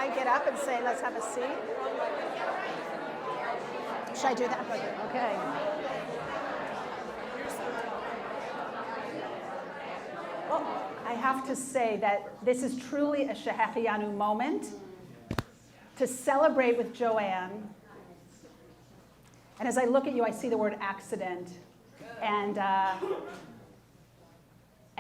I get up and say, let's have a seat? Should I do that? Okay. Well, I have to say that this is truly a Shehecheyanu moment to celebrate with Joanne. And as I look at you, I see the word accident. And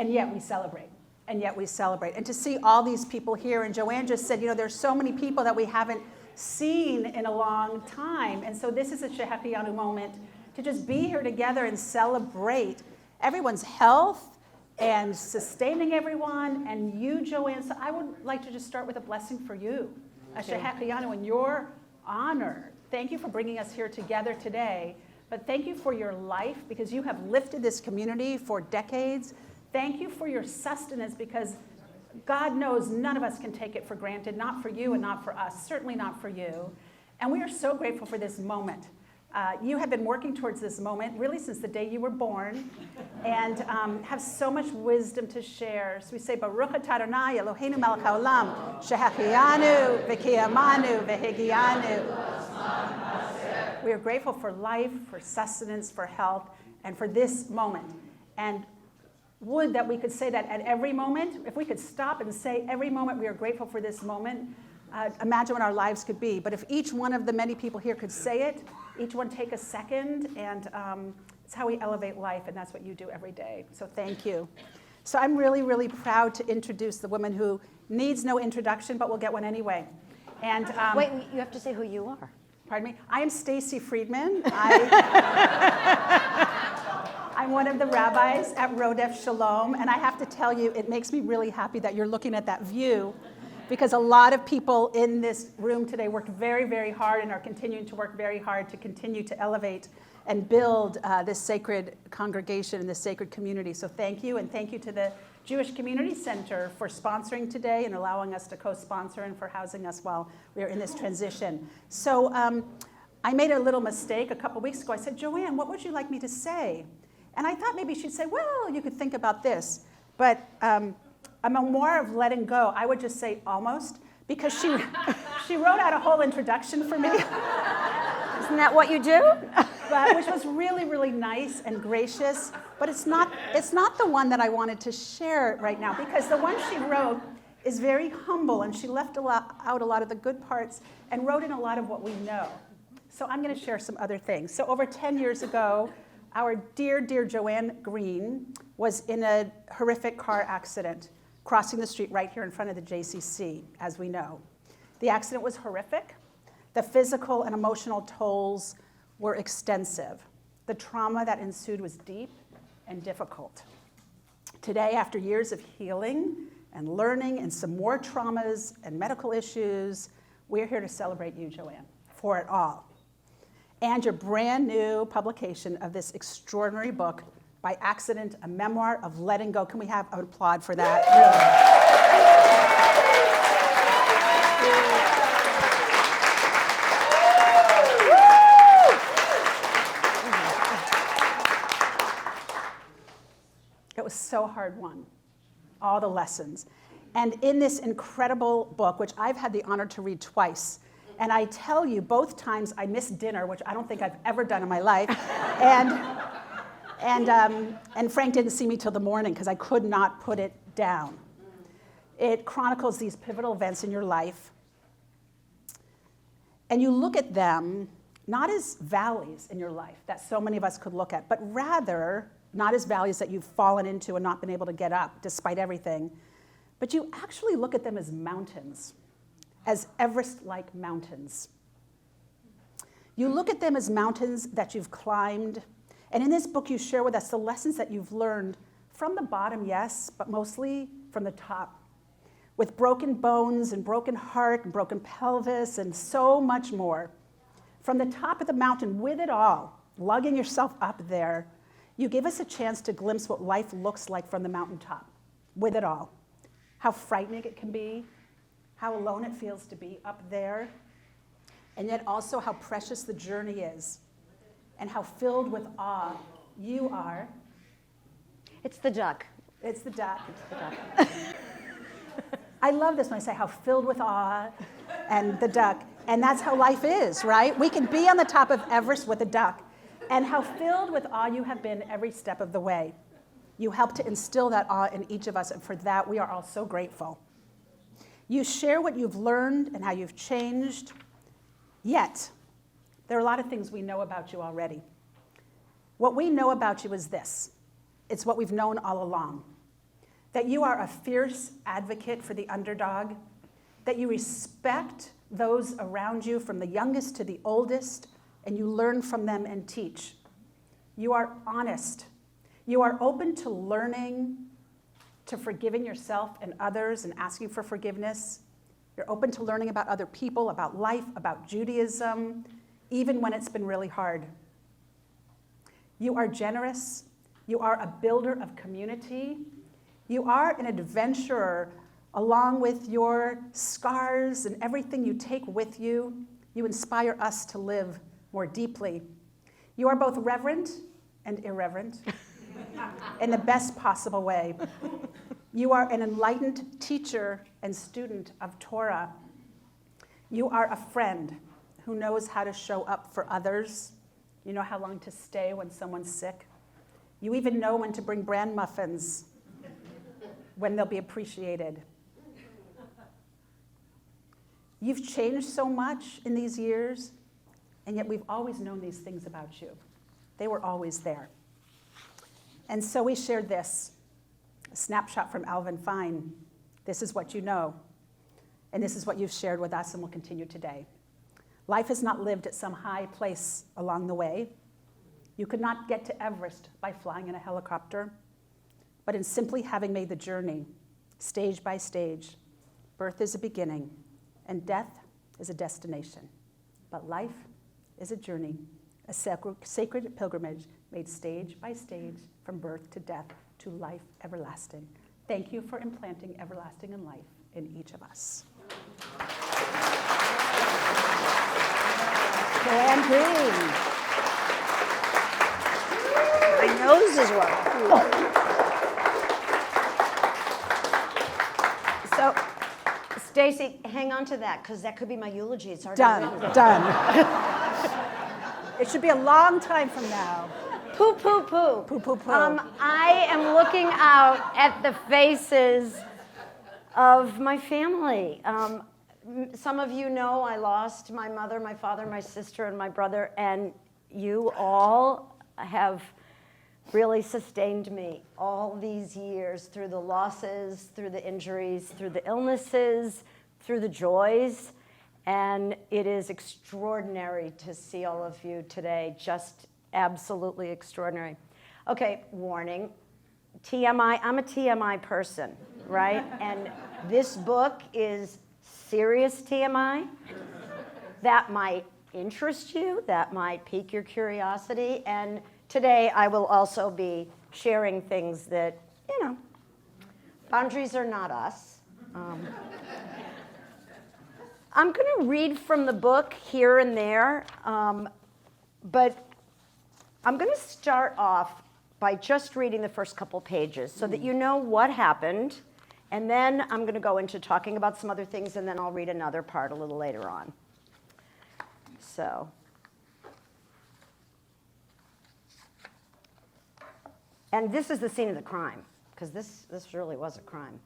yet we celebrate. And yet we celebrate. And to see all these people here, and Joanne just said, there's so many people that we haven't seen in a long time. And so this is a Shehecheyanu moment to just be here together and celebrate everyone's health and sustaining everyone. And you, Joanne, so I would like to just start with a blessing for you, a Shehecheyanu in your honor. Thank you for bringing us here together today. But thank you for your life, because you have lifted this community for decades. Thank you for your sustenance, because God knows none of us can take it for granted, not for you and not for us, certainly not for you. And we are so grateful for this moment. You have been working towards this moment really since the day you were born, and have so much wisdom to share. So we say, Baruch atah Adonai Eloheinu melech haolam, shehecheyanu v'kiyamanu v'higianu. We are grateful for life, for sustenance, for health, and for this moment. And would that we could say that at every moment. If we could stop and say every moment we are grateful for this moment, imagine what our lives could be. But if each one of the many people here could say it, each one take a second, and it's how we elevate life, and that's what you do every day. So thank you. So I'm really, really proud to introduce the woman who needs no introduction, but we'll get one anyway. And wait, you have to say who you are. Pardon me? I am Stacey Friedman. I'm one of the rabbis at Rodef Sholom, and I have to tell you, it makes me really happy that you're looking at that view, because a lot of people in this room today worked very, very hard and are continuing to work very hard to continue to elevate and build this sacred congregation and this sacred community. So thank you, and thank you to the Jewish Community Center for sponsoring today and allowing us to co-sponsor, and for housing us while we are in this transition. So I made a little mistake a couple weeks ago. I said, Joanne, what would you like me to say? And I thought maybe she'd say, well, you could think about this. But a memoir of letting go, I would just say almost, because she wrote out a whole introduction for me. Isn't that what you do? But, which was really, really nice and gracious. But it's not the one that I wanted to share right now, because the one she wrote is very humble, and she left out a lot of the good parts and wrote in a lot of what we know. So I'm going to share some other things. So over 10 years ago, our dear, dear Joanne Greene was in a horrific car accident crossing the street right here in front of the JCC, as we know. The accident was horrific. The physical and emotional tolls were extensive. The trauma that ensued was deep and difficult. Today, after years of healing and learning and some more traumas and medical issues, we're here to celebrate you, Joanne, for it all. And your brand new publication of this extraordinary book, By Accident, a Memoir of Letting Go. Can we have an applaud for that? It was so hard won, all the lessons. And in this incredible book, which I've had the honor to read twice, and I tell you, both times I missed dinner, which I don't think I've ever done in my life, and Frank didn't see me till the morning because I could not put it down. It chronicles these pivotal events in your life, and you look at them not as valleys in your life that so many of us could look at, but rather not as valleys that you've fallen into and not been able to get up despite everything, but you actually look at them as mountains, as Everest-like mountains. You look at them as mountains that you've climbed, and in this book you share with us the lessons that you've learned from the bottom, yes, but mostly from the top, with broken bones and broken heart and broken pelvis and so much more. From the top of the mountain, with it all, lugging yourself up there, you give us a chance to glimpse what life looks like from the mountaintop, with it all. How frightening it can be, how alone it feels to be up there, and yet also how precious the journey is, and how filled with awe you are. It's the duck. It's the duck. It's the duck. I love this when I say how filled with awe and the duck. And that's how life is, right? We can be on the top of Everest with a duck. And how filled with awe you have been every step of the way. You help to instill that awe in each of us, and for that we are all so grateful. You share what you've learned and how you've changed, yet there are a lot of things we know about you already. What we know about you is this. It's what we've known all along. That you are a fierce advocate for the underdog, that you respect those around you from the youngest to the oldest, and you learn from them and teach. You are honest. You are open to learning, to forgiving yourself and others and asking for forgiveness. You're open to learning about other people, about life, about Judaism, even when it's been really hard. You are generous. You are a builder of community. You are an adventurer along with your scars and everything you take with you. You inspire us to live more deeply. You are both reverent and irreverent in the best possible way. You are an enlightened teacher and student of Torah. You are a friend who knows how to show up for others. You know how long to stay when someone's sick. You even know when to bring bran muffins when they'll be appreciated. You've changed so much in these years, and yet we've always known these things about you. They were always there. And so we shared this, a snapshot from Alvin Fine. This is what you know, and this is what you've shared with us and will continue today. Life is not lived at some high place along the way. You could not get to Everest by flying in a helicopter, but in simply having made the journey, stage by stage. Birth is a beginning, and death is a destination. But life is a journey, a sacred pilgrimage made stage by stage from birth to death to life everlasting. Thank you for implanting everlasting in life in each of us. Joanne Greene. My nose is working. So, Stacey, hang on to that, because that could be my eulogy. It's hard to remember. Done. It should be a long time from now. Poo, poo, poo. Poo, poo, poo. I am looking out at the faces of my family. Some of you know I lost my mother, my father, my sister, and my brother, and you all have really sustained me all these years through the losses, through the injuries, through the illnesses, through the joys, and it is extraordinary to see all of you today, just absolutely extraordinary. Okay, warning, TMI, I'm a TMI person, right? And this book is serious TMI. That might interest you, that might pique your curiosity, and today I will also be sharing things that, boundaries are not us. I'm going to read from the book here and there, but I'm going to start off by just reading the first couple pages so that you know what happened, and then I'm going to go into talking about some other things, and then I'll read another part a little later on. So, and this is the scene of the crime, because this really was a crime.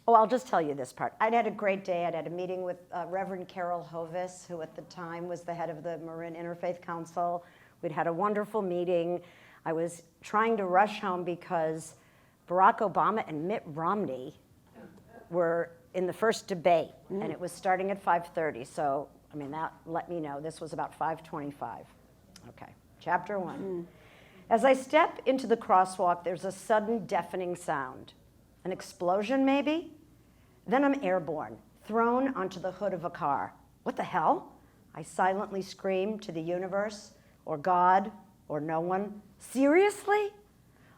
Oh, I'll just tell you this part. I'd had a great day. I'd had a meeting with Reverend Carol Hovis, who at the time was the head of the Marin Interfaith Council. We'd had a wonderful meeting. I was trying to rush home because Barack Obama and Mitt Romney were in the first debate, and it was starting at 5:30. So, that let me know. This was about 5:25. Okay, chapter 1. As I step into the crosswalk, there's a sudden deafening sound. An explosion, maybe? Then I'm airborne, thrown onto the hood of a car. What the hell? I silently scream to the universe, or God, or no one. Seriously?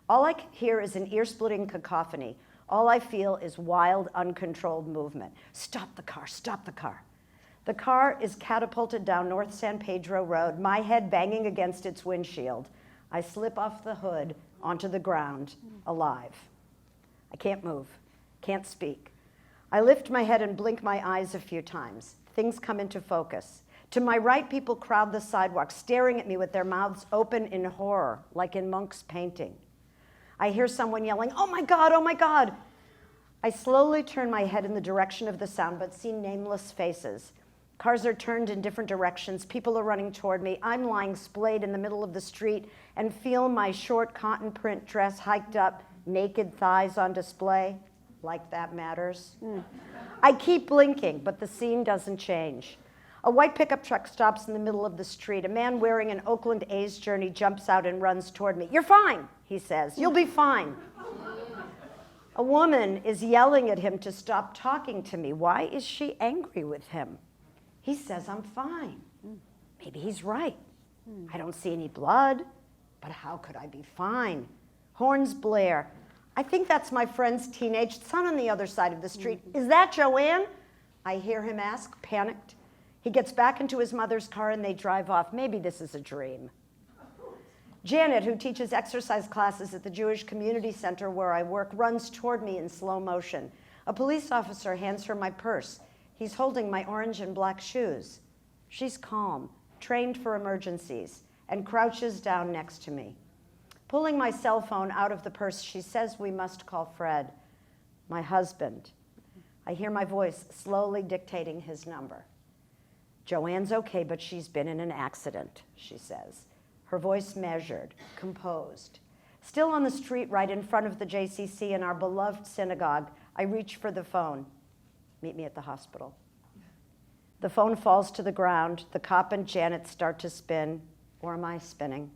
All I hear is an ear-splitting cacophony. All I feel is wild, uncontrolled movement. Stop the car, stop the car. The car is catapulted down North San Pedro Road, my head banging against its windshield. I slip off the hood onto the ground, alive. I can't move, can't speak. I lift my head and blink my eyes a few times. Things come into focus. To my right, people crowd the sidewalk, staring at me with their mouths open in horror, like in Munch's painting. I hear someone yelling, "Oh my God, oh my God!" I slowly turn my head in the direction of the sound, but see nameless faces. Cars are turned in different directions. People are running toward me. I'm lying splayed in the middle of the street and feel my short cotton print dress hiked up, naked thighs on display. Like that matters. I keep blinking, but the scene doesn't change. A white pickup truck stops in the middle of the street. A man wearing an Oakland A's jersey jumps out and runs toward me. "You're fine," he says. "You'll be fine." A woman is yelling at him to stop talking to me. Why is she angry with him? He says, "I'm fine." Maybe he's right. I don't see any blood, but how could I be fine? Horns blare. I think that's my friend's teenage son on the other side of the street. "Is that Joanne?" I hear him ask, panicked. He gets back into his mother's car and they drive off. Maybe this is a dream. Janet, who teaches exercise classes at the Jewish Community Center where I work, runs toward me in slow motion. A police officer hands her my purse. He's holding my orange and black shoes. She's calm, trained for emergencies, and crouches down next to me. Pulling my cell phone out of the purse, she says we must call Fred, my husband. I hear my voice slowly dictating his number. "Joanne's okay, but she's been in an accident," she says. Her voice measured, composed. Still on the street right in front of the JCC in our beloved synagogue, I reach for the phone. "Meet me at the hospital." The phone falls to the ground. The cop and Janet start to spin. Or am I spinning?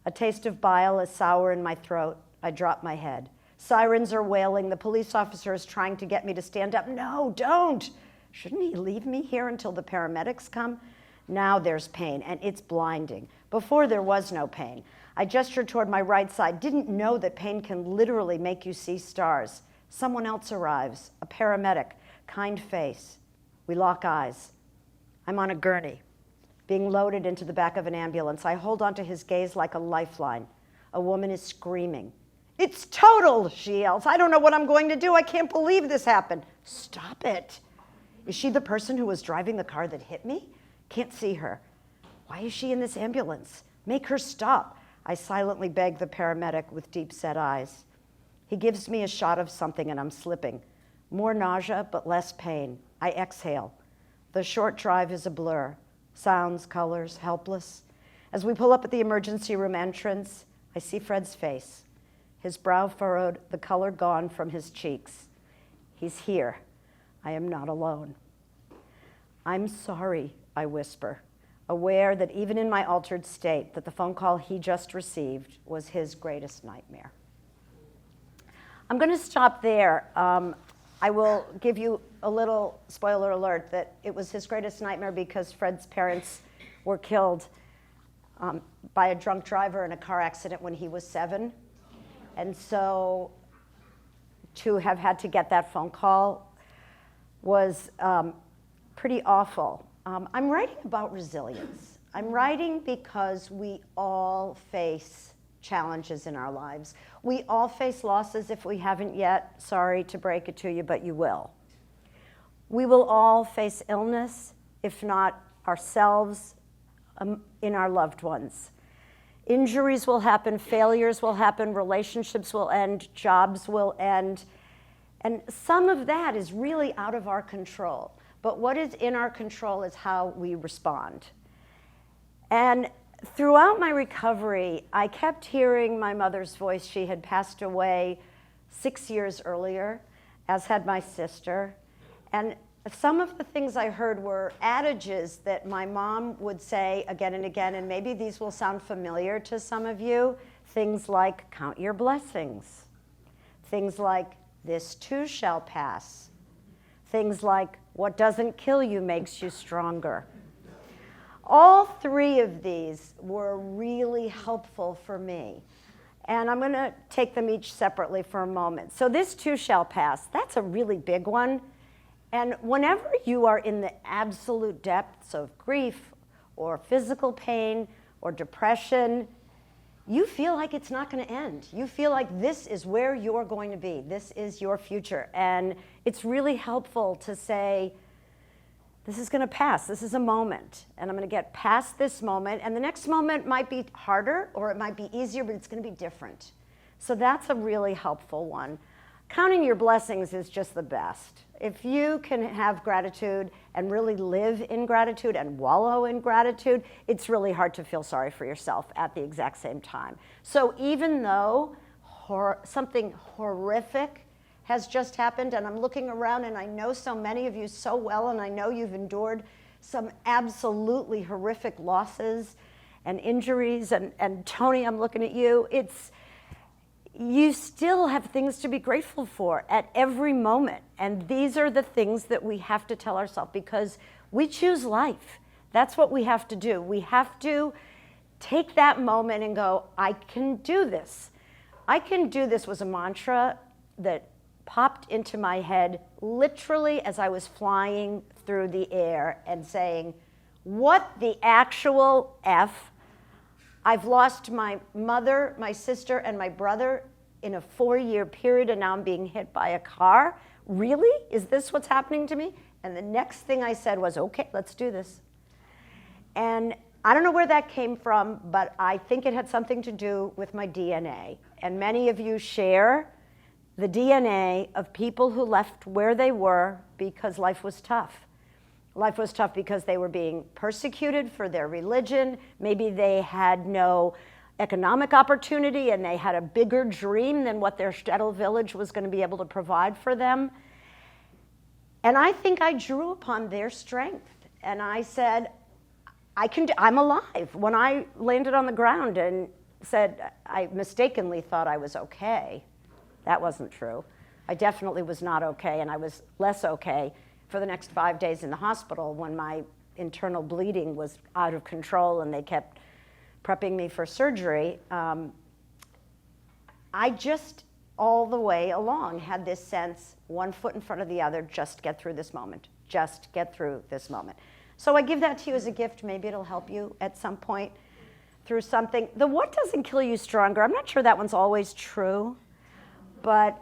A taste of bile is sour in my throat. I drop my head. Sirens are wailing. The police officer is trying to get me to stand up. "No, don't. Shouldn't he leave me here until the paramedics come?" Now there's pain, and it's blinding. Before there was no pain. I gestured toward my right side. Didn't know that pain can literally make you see stars. Someone else arrives, a paramedic, kind face. We lock eyes. I'm on a gurney, being loaded into the back of an ambulance. I hold onto his gaze like a lifeline. A woman is screaming. "It's total," she yells. "I don't know what I'm going to do. I can't believe this happened." "Stop it." Is she the person who was driving the car that hit me? Can't see her. Why is she in this ambulance? Make her stop. I silently beg the paramedic with deep-set eyes. He gives me a shot of something and I'm slipping. More nausea, but less pain. I exhale. The short drive is a blur. Sounds, colors, helpless. As we pull up at the emergency room entrance, I see Fred's face. His brow furrowed, the color gone from his cheeks. He's here. I am not alone. "I'm sorry," I whisper, aware that even in my altered state, that the phone call he just received was his greatest nightmare. I'm going to stop there. I will give you a little spoiler alert that it was his greatest nightmare because Fred's parents were killed by a drunk driver in a car accident when he was 7. And so to have had to get that phone call was pretty awful. I'm writing about resilience. I'm writing because we all face challenges in our lives. We all face losses if we haven't yet. Sorry to break it to you, but you will. We will all face illness, if not ourselves, in our loved ones. Injuries will happen, failures will happen, relationships will end, jobs will end. And some of that is really out of our control. But what is in our control is how we respond. And throughout my recovery, I kept hearing my mother's voice. She had passed away 6 years earlier, as had my sister. And some of the things I heard were adages that my mom would say again and again, and maybe these will sound familiar to some of you. Things like, count your blessings. Things like, this too shall pass. Things like, what doesn't kill you makes you stronger. All 3 of these were really helpful for me. And I'm going to take them each separately for a moment. So this too shall pass. That's a really big one. And whenever you are in the absolute depths of grief or physical pain or depression, you feel like it's not going to end. You feel like this is where you're going to be. This is your future. And it's really helpful to say, this is going to pass. This is a moment. And I'm going to get past this moment. And the next moment might be harder or it might be easier, but it's going to be different. So that's a really helpful one. Counting your blessings is just the best. If you can have gratitude and really live in gratitude and wallow in gratitude, it's really hard to feel sorry for yourself at the exact same time. So even though something horrific has just happened, and I'm looking around and I know so many of you so well, and I know you've endured some absolutely horrific losses and injuries, and Tony, I'm looking at you, you still have things to be grateful for at every moment. And these are the things that we have to tell ourselves because we choose life. That's what we have to do. We have to take that moment and go, I can do this. I can do this was a mantra that popped into my head literally as I was flying through the air and saying, what the actual F? I've lost my mother, my sister, and my brother in a 4-year period, and now I'm being hit by a car. Really? Is this what's happening to me? And the next thing I said was, okay, let's do this. And I don't know where that came from, but I think it had something to do with my DNA. And many of you share the DNA of people who left where they were because life was tough. Life was tough because they were being persecuted for their religion. Maybe they had no economic opportunity and they had a bigger dream than what their shtetl village was going to be able to provide for them. And I think I drew upon their strength. And I said, I'm alive. When I landed on the ground and said, I mistakenly thought I was okay. That wasn't true. I definitely was not okay, and I was less okay for the next 5 days in the hospital when my internal bleeding was out of control and they kept prepping me for surgery. I just, all the way along, had this sense, one foot in front of the other, just get through this moment. Just get through this moment. So I give that to you as a gift. Maybe it'll help you at some point through something. The what doesn't kill you stronger, I'm not sure that one's always true, but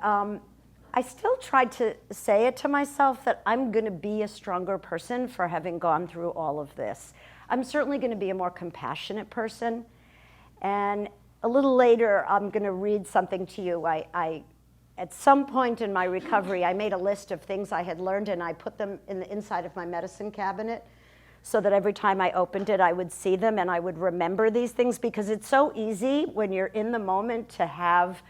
I still tried to say it to myself that I'm going to be a stronger person for having gone through all of this. I'm certainly going to be a more compassionate person. And a little later, I'm going to read something to you. At some point in my recovery, I made a list of things I had learned, and I put them in the inside of my medicine cabinet so that every time I opened it, I would see them and I would remember these things, because it's so easy when you're in the moment to have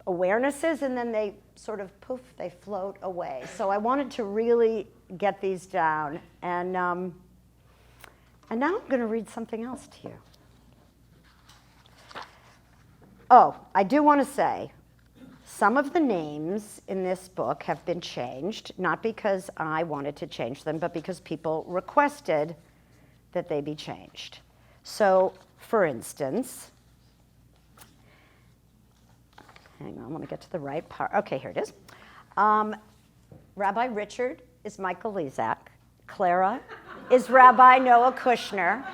awarenesses, and then they sort of poof, they float away. So I wanted to really get these down. And now I'm going to read something else to you. Oh, I do want to say, some of the names in this book have been changed, not because I wanted to change them, but because people requested that they be changed. So, for instance, hang on, let me get to the right part. Okay, here it is. Rabbi Richard is Michael Lezak. Clara is Rabbi Noah Kushner.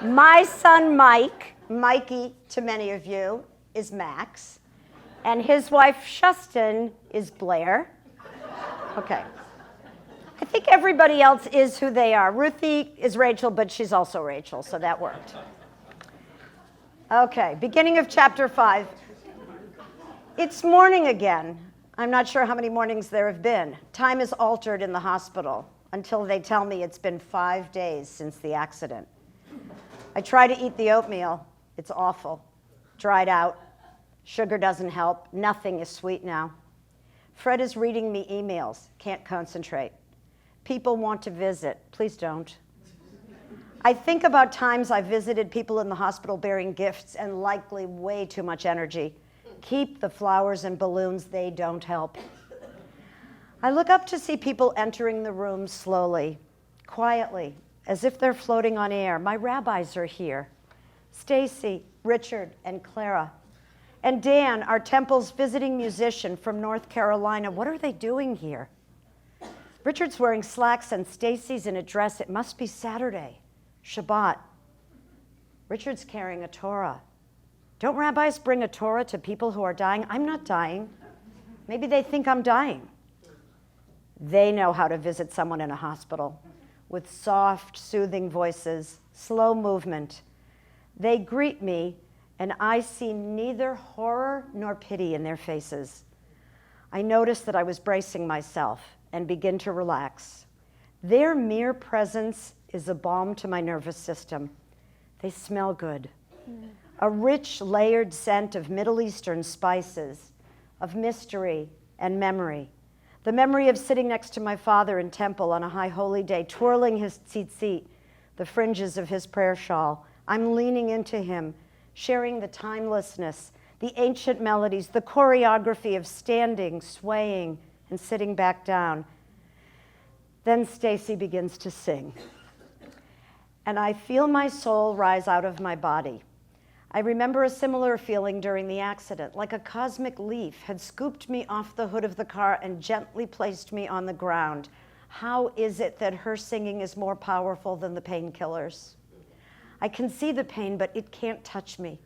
My son Mike, Mikey to many of you, is Max. And his wife Shustin is Blair. Okay. I think everybody else is who they are. Ruthie is Rachel, but she's also Rachel, so that worked. Okay, beginning of chapter 5. It's morning again. I'm not sure how many mornings there have been. Time is altered in the hospital until they tell me it's been 5 days since the accident. I try to eat the oatmeal. It's awful. Dried out. Sugar doesn't help. Nothing is sweet now. Fred is reading me emails. Can't concentrate. People want to visit. Please don't. I think about times I visited people in the hospital bearing gifts and likely way too much energy. Keep the flowers and balloons, they don't help. I look up to see people entering the room slowly, quietly, as if they're floating on air. My rabbis are here. Stacey, Richard, and Clara. And Dan, our temple's visiting musician from North Carolina. What are they doing here? Richard's wearing slacks and Stacey's in a dress. It must be Saturday, Shabbat. Richard's carrying a Torah. Don't rabbis bring a Torah to people who are dying? I'm not dying. Maybe they think I'm dying. They know how to visit someone in a hospital with soft, soothing voices, slow movement. They greet me, and I see neither horror nor pity in their faces. I notice that I was bracing myself and begin to relax. Their mere presence is a balm to my nervous system. They smell good. A rich, layered scent of Middle Eastern spices, of mystery and memory. The memory of sitting next to my father in temple on a high holy day, twirling his tzitzit, the fringes of his prayer shawl. I'm leaning into him, sharing the timelessness, the ancient melodies, the choreography of standing, swaying, and sitting back down. Then Stacey begins to sing. And I feel my soul rise out of my body. I remember a similar feeling during the accident, like a cosmic leaf had scooped me off the hood of the car and gently placed me on the ground. How is it that her singing is more powerful than the painkillers? I can see the pain, but it can't touch me.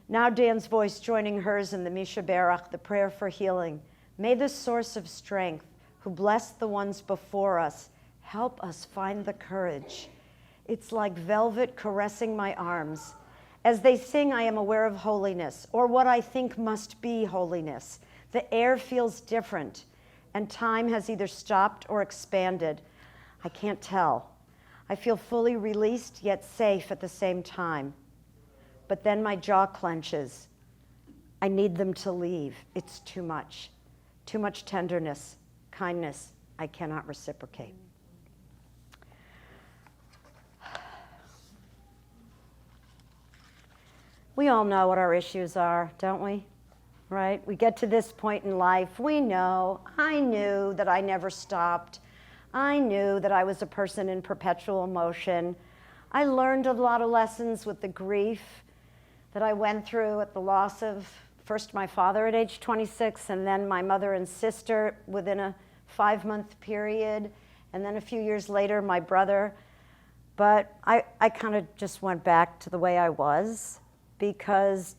Now Dan's voice joining hers in the Misha Berach, the prayer for healing. May the source of strength, who blessed the ones before us, help us find the courage. It's like velvet caressing my arms. As they sing, I am aware of holiness, or what I think must be holiness. The air feels different, and time has either stopped or expanded. I can't tell. I feel fully released, yet safe at the same time. But then my jaw clenches. I need them to leave. It's too much. Too much tenderness, kindness I cannot reciprocate. We all know what our issues are, don't we? Right? We get to this point in life, we know, I knew that I never stopped. I knew that I was a person in perpetual motion. I learned a lot of lessons with the grief that I went through at the loss of first my father at age 26, and then my mother and sister within a 5-month period, and then a few years later, my brother. But I kind of just went back to the way I was, because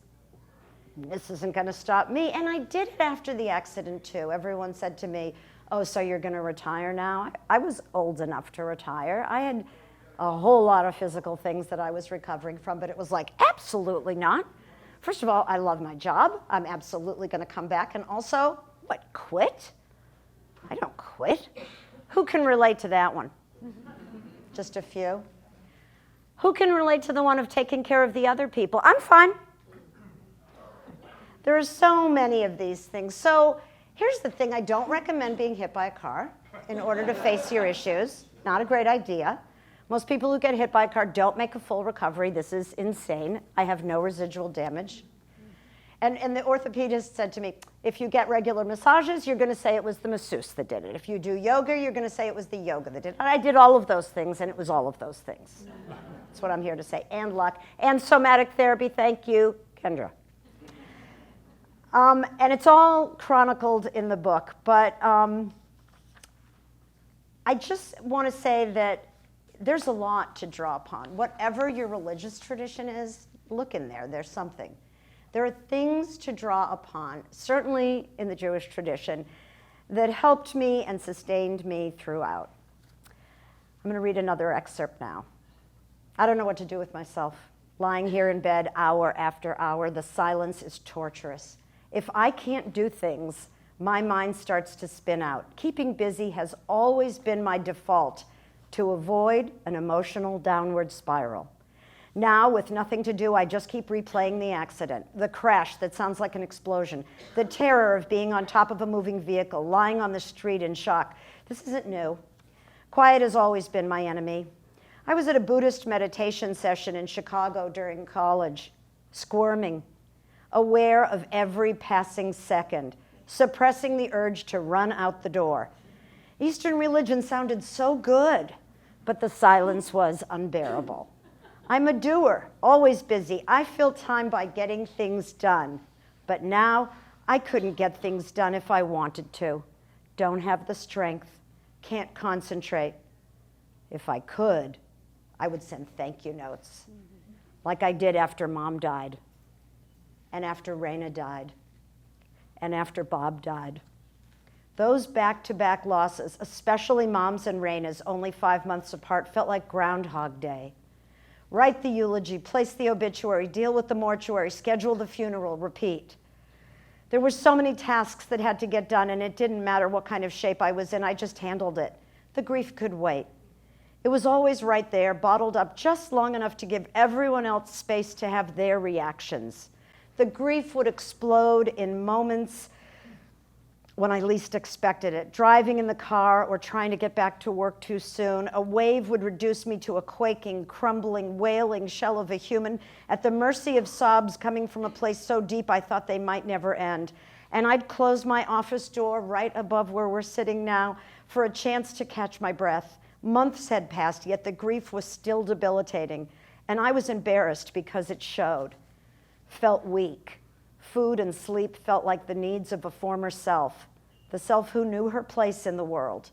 this isn't going to stop me. And I did it after the accident, too. Everyone said to me, oh, so you're going to retire now? I was old enough to retire. I had a whole lot of physical things that I was recovering from, but it was like, absolutely not. First of all, I love my job. I'm absolutely going to come back. And also, what, quit? I don't quit. Who can relate to that one? Just a few. Who can relate to the one of taking care of the other people? I'm fine. There are so many of these things. So here's the thing. I don't recommend being hit by a car in order to face your issues. Not a great idea. Most people who get hit by a car don't make a full recovery. This is insane. I have no residual damage. And the orthopedist said to me, if you get regular massages, you're going to say it was the masseuse that did it. If you do yoga, you're going to say it was the yoga that did it. And I did all of those things, and it was all of those things. That's what I'm here to say. And luck. And somatic therapy. Thank you, Kendra. And it's all chronicled in the book. But I just want to say that there's a lot to draw upon. Whatever your religious tradition is, look in there. There's something. There are things to draw upon, certainly in the Jewish tradition, that helped me and sustained me throughout. I'm going to read another excerpt now. I don't know what to do with myself. Lying here in bed hour after hour, the silence is torturous. If I can't do things, my mind starts to spin out. Keeping busy has always been my default to avoid an emotional downward spiral. Now, with nothing to do, I just keep replaying the accident, the crash that sounds like an explosion, the terror of being on top of a moving vehicle, lying on the street in shock. This isn't new. Quiet has always been my enemy. I was at a Buddhist meditation session in Chicago during college, squirming, aware of every passing second, suppressing the urge to run out the door. Eastern religion sounded so good, but the silence was unbearable. I'm a doer, always busy. I fill time by getting things done. But now, I couldn't get things done if I wanted to. Don't have the strength, can't concentrate. If I could, I would send thank you notes. like I did after Mom died, and after Raina died, and after Bob died. Those back-to-back losses, especially Mom's and Raina's, only 5 months apart, felt like Groundhog Day. Write the eulogy, place the obituary, deal with the mortuary, schedule the funeral, repeat. There were so many tasks that had to get done, and it didn't matter what kind of shape I was in, I just handled it. The grief could wait. It was always right there, bottled up just long enough to give everyone else space to have their reactions. The grief would explode in moments when I least expected it. Driving in the car or trying to get back to work too soon, a wave would reduce me to a quaking, crumbling, wailing shell of a human at the mercy of sobs coming from a place so deep I thought they might never end. And I'd close my office door right above where we're sitting now for a chance to catch my breath. Months had passed, yet the grief was still debilitating, and I was embarrassed because it showed. Felt weak. Food and sleep felt like the needs of a former self, the self who knew her place in the world.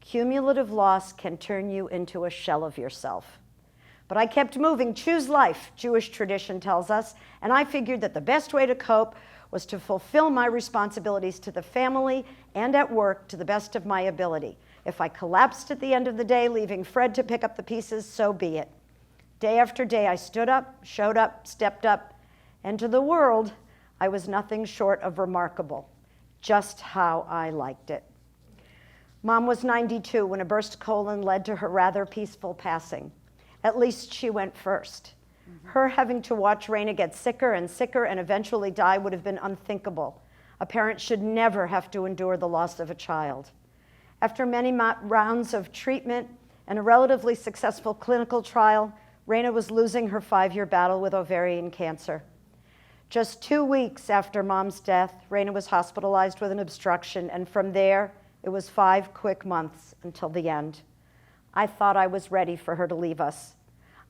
Cumulative loss can turn you into a shell of yourself. But I kept moving. Choose life, Jewish tradition tells us, and I figured that the best way to cope was to fulfill my responsibilities to the family and at work to the best of my ability. If I collapsed at the end of the day, leaving Fred to pick up the pieces, so be it. Day after day, I stood up, showed up, stepped up, and to the world, I was nothing short of remarkable, just how I liked it. Mom was 92 when a burst colon led to her rather peaceful passing. At least she went first. Her having to watch Raina get sicker and sicker and eventually die would have been unthinkable. A parent should never have to endure the loss of a child. After many rounds of treatment and a relatively successful clinical trial, Raina was losing her 5-year battle with ovarian cancer. Just 2 weeks after Mom's death, Raina was hospitalized with an obstruction, and from there, it was 5 quick months until the end. I thought I was ready for her to leave us.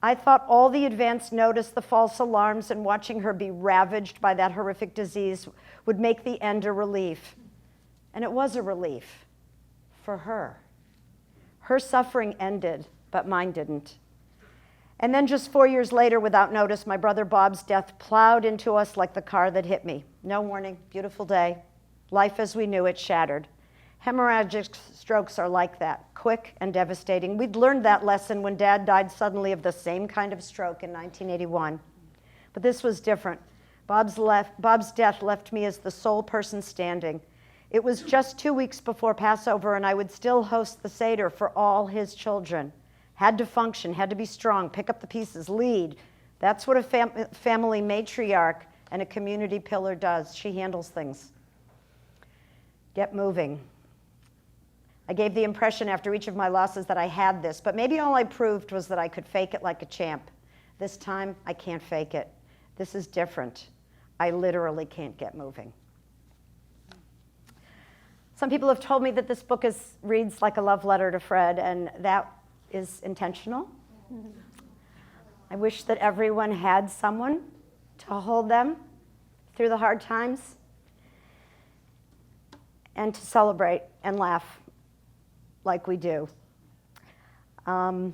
I thought all the advance notice, the false alarms, and watching her be ravaged by that horrific disease would make the end a relief. And it was a relief for her. Her suffering ended, but mine didn't. And then just 4 years later, without notice, my brother Bob's death plowed into us like the car that hit me. No warning, beautiful day. Life as we knew it shattered. Hemorrhagic strokes are like that, quick and devastating. We'd learned that lesson when Dad died suddenly of the same kind of stroke in 1981. But this was different. Bob's death left me as the sole person standing. It was just 2 weeks before Passover, and I would still host the Seder for all his children. Had to function, had to be strong, pick up the pieces, lead. That's what a family matriarch and a community pillar does. She handles things. Get moving. I gave the impression after each of my losses that I had this, but maybe all I proved was that I could fake it like a champ. This time, I can't fake it. This is different. I literally can't get moving. Some people have told me that this book reads like a love letter to Fred, and that is intentional. I wish that everyone had someone to hold them through the hard times and to celebrate and laugh like we do. My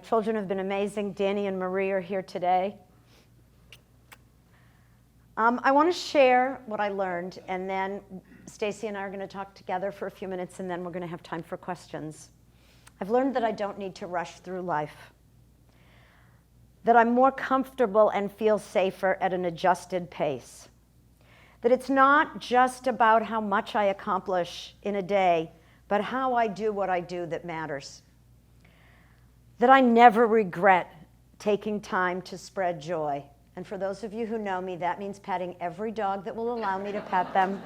children have been amazing. Danny and Marie are here today. I want to share what I learned, and then Stacey and I are going to talk together for a few minutes, and then we're going to have time for questions. I've learned that I don't need to rush through life, that I'm more comfortable and feel safer at an adjusted pace, that it's not just about how much I accomplish in a day, but how I do what I do that matters, that I never regret taking time to spread joy. And for those of you who know me, that means patting every dog that will allow me to pet them,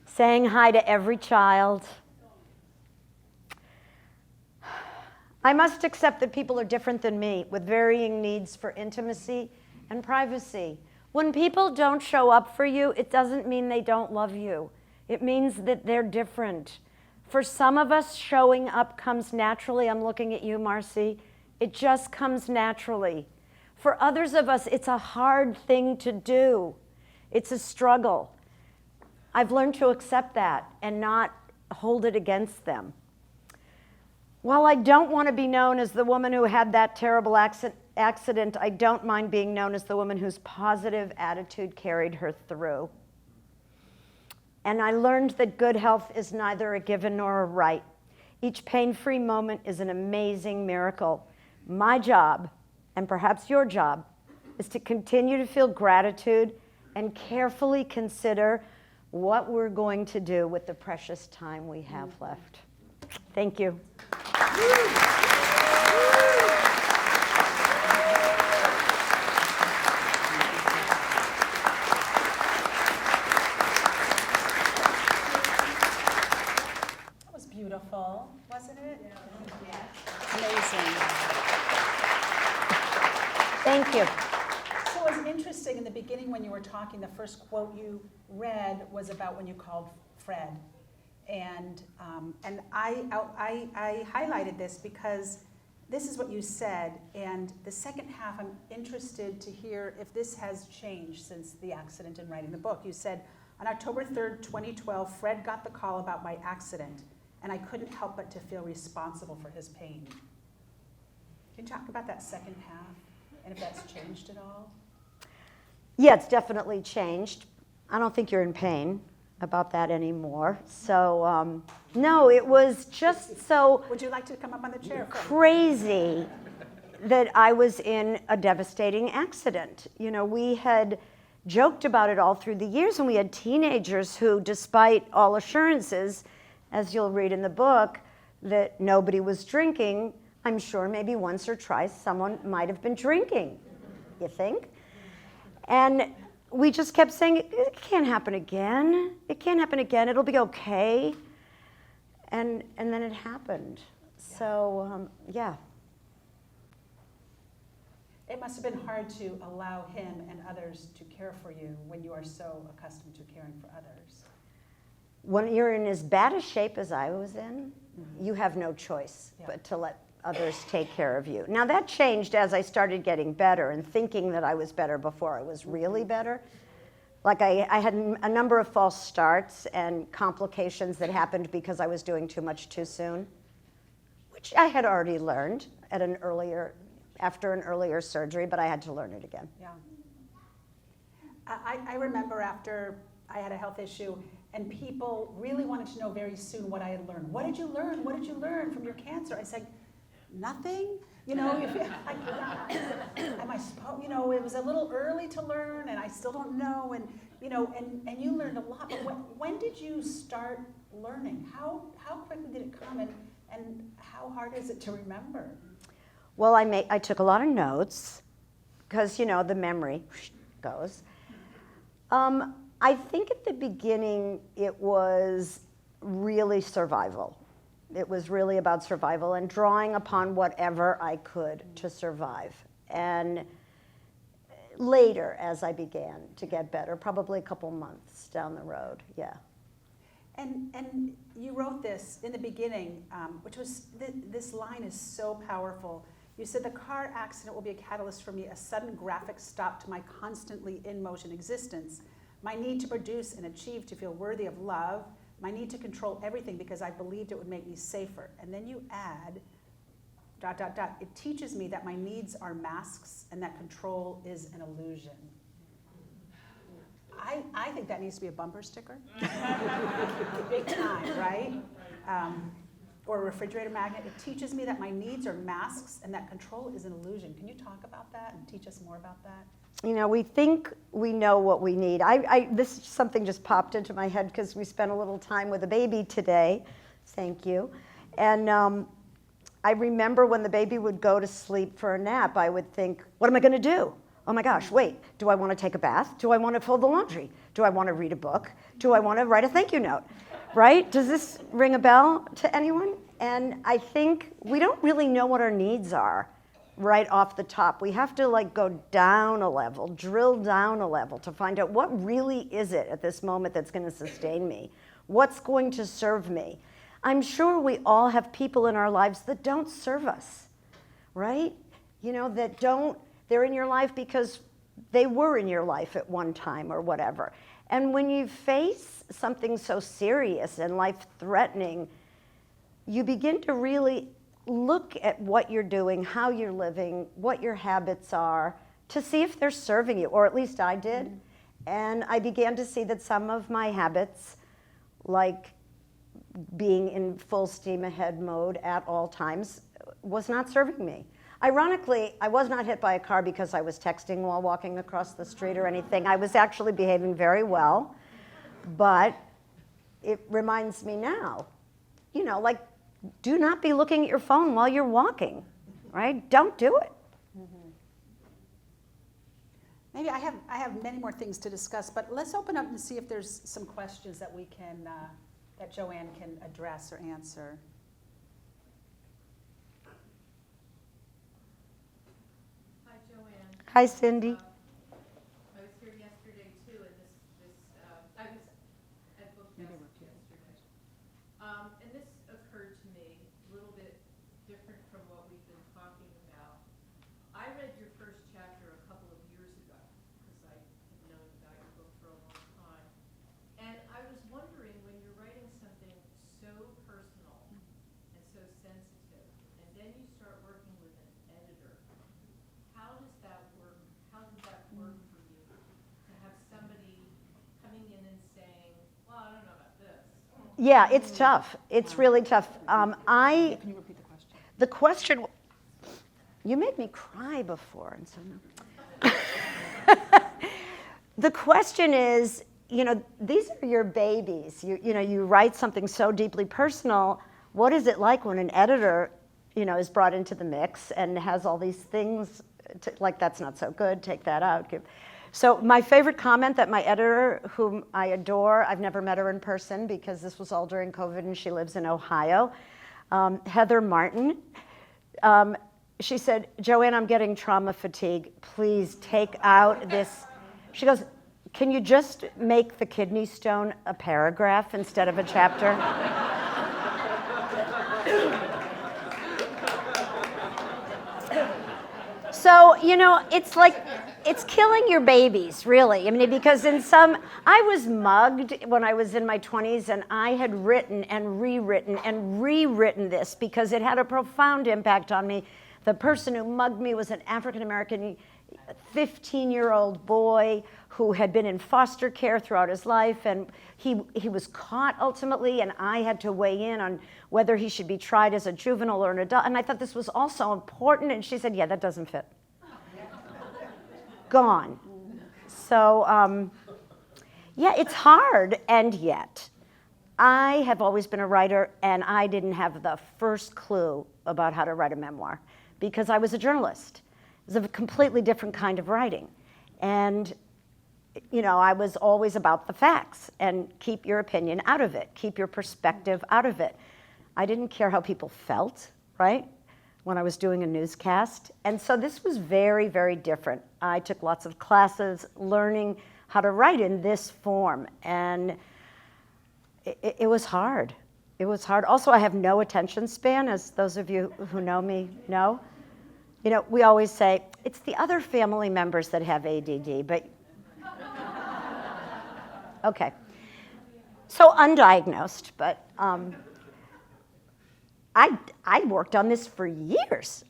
saying hi to every child. I must accept that people are different than me, with varying needs for intimacy and privacy. When people don't show up for you, it doesn't mean they don't love you. It means that they're different. For some of us, showing up comes naturally. I'm looking at you, Marcy. It just comes naturally. For others of us, it's a hard thing to do. It's a struggle. I've learned to accept that and not hold it against them. While I don't want to be known as the woman who had that terrible accident, I don't mind being known as the woman whose positive attitude carried her through. And I learned that good health is neither a given nor a right. Each pain-free moment is an amazing miracle. My job, and perhaps your job, is to continue to feel gratitude and carefully consider what we're going to do with the precious time we have left. Thank you. That was beautiful, wasn't it? Yeah. Amazing. Thank you. So it was interesting in the beginning when you were talking, the first quote you read was about when you called Fred. And I highlighted this because this is what you said, and the second half I'm interested to hear if this has changed since the accident and writing the book. You said, on October 3rd, 2012, Fred got the call about my accident, and I couldn't help but to feel responsible for his pain. Can you talk about that second half, and if that's changed at all? Yeah, it's definitely changed. I don't think you're in pain about that anymore. So, no, it was just so Would you like to come up on the chair? crazy that I was in a devastating accident. You know, we had joked about it all through the years, and we had teenagers who, despite all assurances, as you'll read in the book, that nobody was drinking, I'm sure maybe once or twice someone might have been drinking, you think? And we just kept saying, it can't happen again. It can't happen again. It'll be okay. And then it happened. So, yeah. It must have been hard to allow him and others to care for you when you are so accustomed to caring for others. When you're in as bad a shape as I was in, you have no choice but to let others take care of you. Now that changed as I started getting better and thinking that I was better before I was really better. Like I had a number of false starts and complications that happened because I was doing too much too soon, which I had already learned at after an earlier surgery, but I had to learn it again. Yeah. I remember after I had a health issue and people really wanted to know very soon what I had learned. What did you learn? What did you learn from your cancer? I said, nothing. You know, am I supposed, you know, it was a little early to learn and I still don't know. And, you know, and you learned a lot. But when did you start learning? How quickly did it come and how hard is it to remember? Well, I took a lot of notes because, you know, the memory goes. I think at the beginning it was really survival. It was really about survival and drawing upon whatever I could to survive. And later, as I began to get better, probably a couple months down the road, yeah. And you wrote this in the beginning, which was, this line is so powerful. You said, the car accident will be a catalyst for me, a sudden graphic stop to my constantly in motion existence. My need to produce and achieve to feel worthy of love, my need to control everything because I believed it would make me safer. And then you add, ... It teaches me that my needs are masks and that control is an illusion. I think that needs to be a bumper sticker. Big time, right? Or a refrigerator magnet. It teaches me that my needs are masks and that control is an illusion. Can you talk about that and teach us more about that? You know, we think we know what we need. This something just popped into my head because we spent a little time with a baby today. Thank you. And I remember when the baby would go to sleep for a nap, I would think, what am I going to do? Oh my gosh, wait, do I want to take a bath? Do I want to fold the laundry? Do I want to read a book? Do I want to write a thank you note? Right? Does this ring a bell to anyone? And I think we don't really know what our needs are right off the top. We have to like go down a level, drill down a level to find out what really is it at this moment that's going to sustain me? What's going to serve me? I'm sure we all have people in our lives that don't serve us, right? You know, that don't, they're in your life because they were in your life at one time or whatever. And when you face something so serious and life-threatening, you begin to really look at what you're doing, how you're living, what your habits are, to see if they're serving you, or at least I did. Mm-hmm. And I began to see that some of my habits, like being in full steam ahead mode at all times, was not serving me. Ironically, I was not hit by a car because I was texting while walking across the street or anything. I was actually behaving very well, but it reminds me now, like, do not be looking at your phone while you're walking, right? Don't do it. Mm-hmm. Maybe I have many more things to discuss, but let's open up and see if there's some questions that we can, that Joanne can address or answer. Hi, Joanne. Hi, Cindy. I was here yesterday too, and I was at Book Fest yesterday. And this occurred to me a little bit different from what we've been talking about. I read your first chapter a couple of years ago because I had known about your book for a long time. And I was wondering, when you're writing something so personal and so sensitive, and then you start working with an editor, how does that work? How did that work for you to have somebody coming in and saying, well, I don't know about this? Yeah, it's tough. It's really tough. Can you repeat The question, you made me cry before, and so no. The question is, these are your babies. You write something so deeply personal. What is it like when an editor, is brought into the mix and has all these things, like, that's not so good, take that out. So my favorite comment that my editor, whom I adore, I've never met her in person because this was all during COVID and she lives in Ohio, Heather Martin, she said, Joanne, I'm getting trauma fatigue. Please take out this. She goes, can you just make the kidney stone a paragraph instead of a chapter? So, it's like, it's killing your babies, really. I mean, because I was mugged when I was in my 20s, and I had written and rewritten this because it had a profound impact on me. The person who mugged me was an African-American 15-year-old boy who had been in foster care throughout his life, and he was caught ultimately, and I had to weigh in on whether he should be tried as a juvenile or an adult, and I thought this was also important, and she said, yeah, that doesn't fit. Gone. So, yeah, it's hard, and yet, I have always been a writer, and I didn't have the first clue about how to write a memoir, because I was a journalist. It was a completely different kind of writing, and I was always about the facts, and keep your opinion out of it, keep your perspective out of it. I didn't care how people felt, right, when I was doing a newscast. And so this was very, very different. I took lots of classes learning how to write in this form, and it was hard. It was hard. Also, I have no attention span, as those of you who know me know. We always say, it's the other family members that have ADD, but okay. So undiagnosed, but I worked on this for years.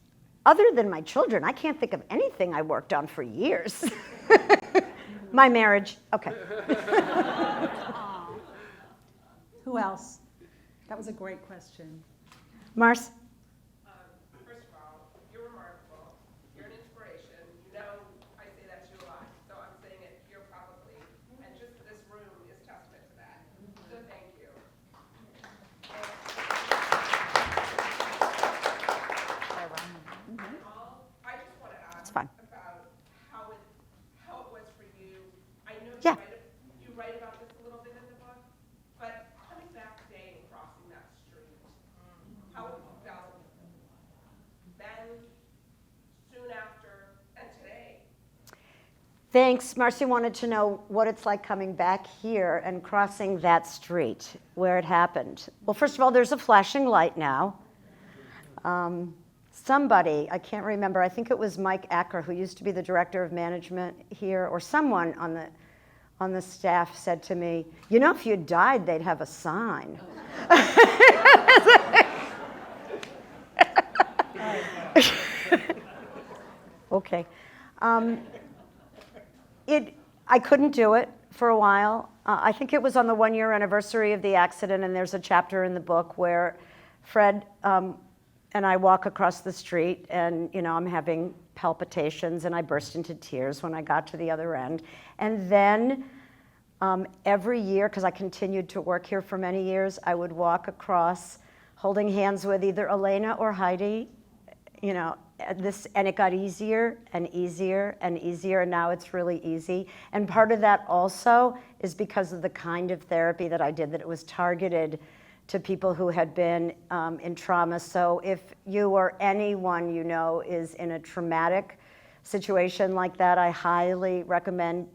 Other than my children, I can't think of anything I worked on for years. My marriage, okay. Who else? That was a great question. Mars? First of all, you're remarkable. You're an inspiration. I say that to you a lot, so I'm saying it here publicly. And just this room is testament to that. So thank you. I just want to ask fine. about how it was for you. I know Yeah. you write about this a little bit in the book, but coming back today and crossing that street, how it felt then, soon after, and today. Thanks. Marcy wanted to know what it's like coming back here and crossing that street where it happened. Well, first of all, there's a flashing light now. Somebody, I can't remember, I think it was Mike Acker, who used to be the director of management here, or someone on the staff said to me, if you died, they'd have a sign. Okay. I couldn't do it for a while. I think it was on the 1-year anniversary of the accident, and there's a chapter in the book where Fred and I walk across the street, and I'm having palpitations, and I burst into tears when I got to the other end. And then every year, because I continued to work here for many years, I would walk across holding hands with either Elena or Heidi, and it got easier and easier and easier, and now it's really easy. And part of that also is because of the kind of therapy that I did, that it was targeted to people who had been in trauma. So if you or anyone is in a traumatic situation like that, I highly recommend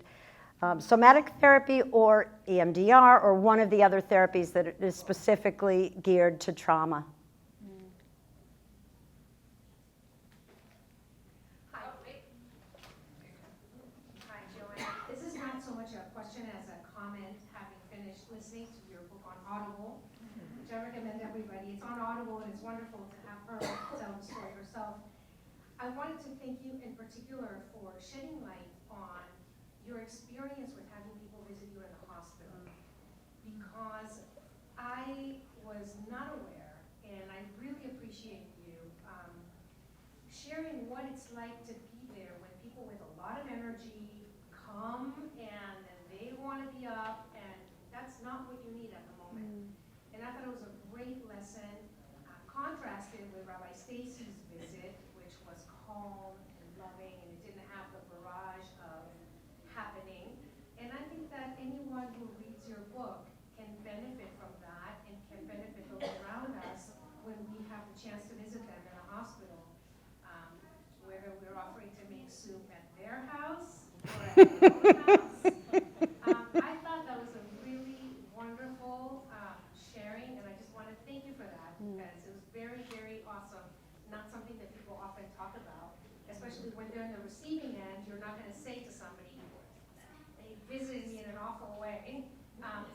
somatic therapy or EMDR or one of the other therapies that is specifically geared to trauma. Hi, Joanne. This is not so much a question as a comment, having finished listening to your book on Audible, which I recommend everybody. It's on Audible, and it's wonderful to have her tell the story herself. I wanted to thank you in particular for shedding light on your experience with having people visit you in the hospital, because I was not aware, and I really appreciate you sharing what it's like to be there when people with a lot of energy come and then they want to be up, and that's not what you need at the moment. And I thought it was a great lesson, contrasted with Rabbi Stacey's visit, which was calm and loving, and it didn't have the barrage of happening. And I think that anyone who reads your book can benefit from that, and can benefit those around us when we have the chance to visit them in a hospital, whether we're offering to make soup at their house or at their own house. I thought that was a really wonderful sharing, and I just want to thank you for that, because it was very, very awesome. Not something that people often talk about, especially when they're in the receiving end. You're not going to say to somebody, they visited me in an awful way.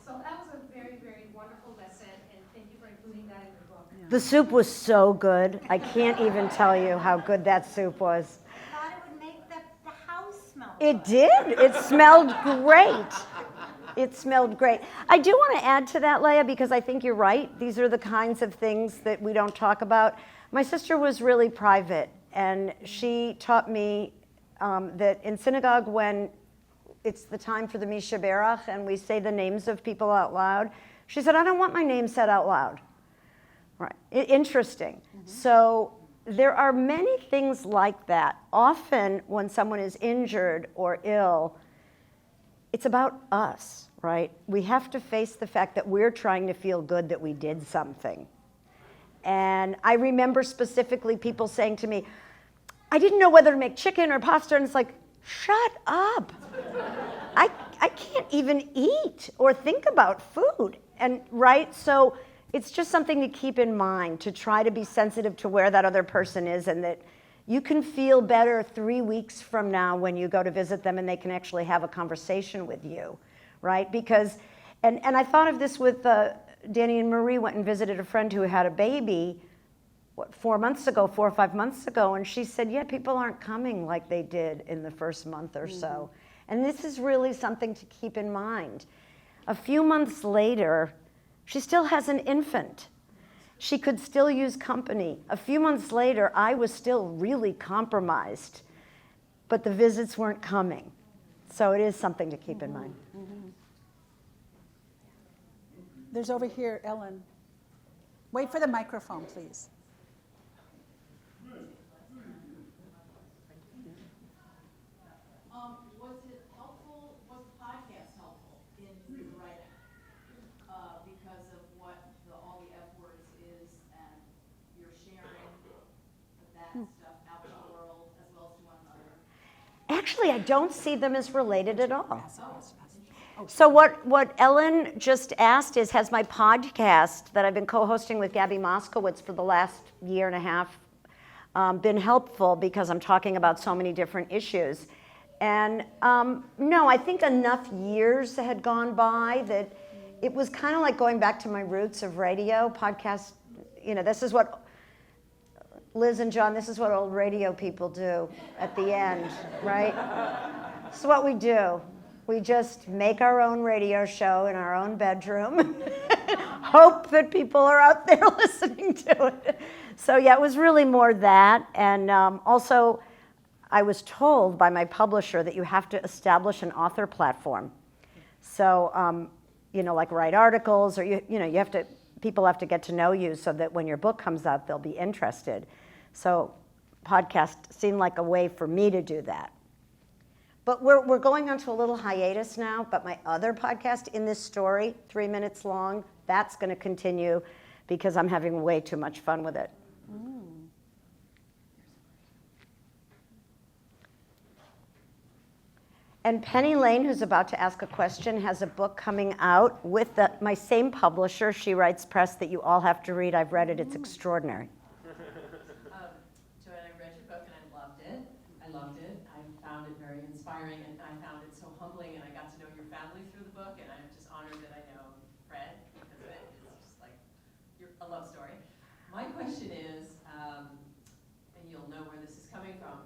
So that was a very, very wonderful lesson, and thank you for including that in the book. The soup was so good. I can't even tell you how good that soup was. I thought it would make the house smell It good. did. It smelled great. It smelled great. I do want to add to that, Leah, because I think you're right. These are the kinds of things that we don't talk about. My sister was really private, and she taught me that in synagogue, when it's the time for the Misha Berach and we say the names of people out loud, she said, I don't want my name said out loud. Right. Interesting. So there are many things like that. Often when someone is injured or ill, it's about us, right? We have to face the fact that we're trying to feel good that we did something. And I remember specifically people saying to me, I didn't know whether to make chicken or pasta, and it's like, shut up. I can't even eat or think about food. And right, so it's just something to keep in mind, to try to be sensitive to where that other person is, and that you can feel better 3 weeks from now when you go to visit them and they can actually have a conversation with you, right? Because, and I thought of this with Danny and Marie went and visited a friend who had a baby, 4 or 5 months ago, and she said, yeah, people aren't coming like they did in the first month or so. And this is really something to keep in mind. A few months later, she still has an infant. She could still use company. A few months later, I was still really compromised, but the visits weren't coming. So it is something to keep in mind. There's over here, Ellen. Wait for the microphone, please. Was it helpful, was the podcast helpful in the writing? Because of what all the F words is, and you're sharing that stuff out to the world as well as to one another? Actually, I don't see them as related at all. So what Ellen just asked is, has my podcast that I've been co-hosting with Gabby Moskowitz for the last year and a half been helpful, because I'm talking about so many different issues? And no, I think enough years had gone by that it was kind of like going back to my roots of radio. Podcast, this is what Liz and John, this is what old radio people do at the end, right? This is what we do. We just make our own radio show in our own bedroom, hope that people are out there listening to it. So yeah, it was really more that. And also, I was told by my publisher that you have to establish an author platform. So, you know, like write articles, or you know, you have to, people have to get to know you so that when your book comes out, they'll be interested. So podcast seemed like a way for me to do that. But we're going on to a little hiatus now, but my other podcast, In This Story, 3 minutes long, that's going to continue because I'm having way too much fun with it. And Penny Lane, who's about to ask a question, has a book coming out with my same publisher. She writes press that you all have to read. I've read it. It's extraordinary. Joanne, I read your book and I loved it. I found it very inspiring, and I found it so humbling, and I got to know your family through the book, and I'm just honored that I know Fred because of it. It's just like a love story. My question is, and you'll know where this is coming from,